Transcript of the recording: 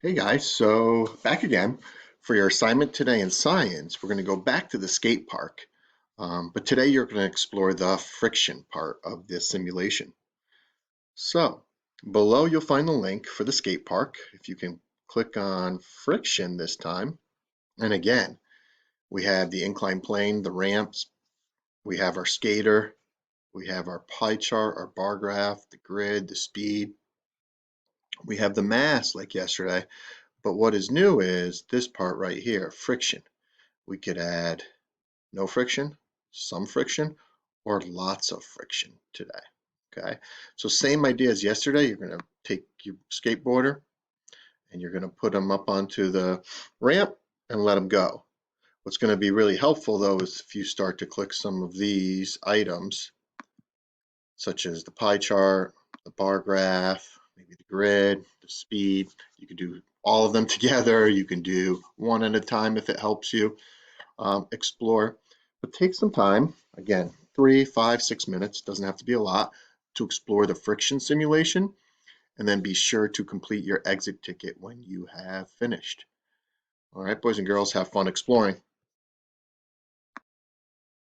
Hey guys, so back again for your assignment today in science. We're going to go back to the skate park, but today you're going to explore the friction part of this simulation. So below you'll find the link for the skate park. If you can click on friction this time, and again, we have the inclined plane, the ramps, we have our skater, we have our pie chart, our bar graph, the grid, the speed, we have the mass like yesterday, but what is new is this part right here, friction. We could add no friction, some friction, or lots of friction today. Okay, so same idea as yesterday. You're going to take your skateboarder and you're going to put them up onto the ramp and let them go. What's going to be really helpful though is if you start to click some of these items, such as the pie chart, the bar graph, maybe the grid, the speed. You can do all of them together. You can do one at a time if it helps you explore. But take some time, again, 3, 5, 6 minutes, doesn't have to be a lot, to explore the friction simulation, and then be sure to complete your exit ticket when you have finished. All right, boys and girls, have fun exploring.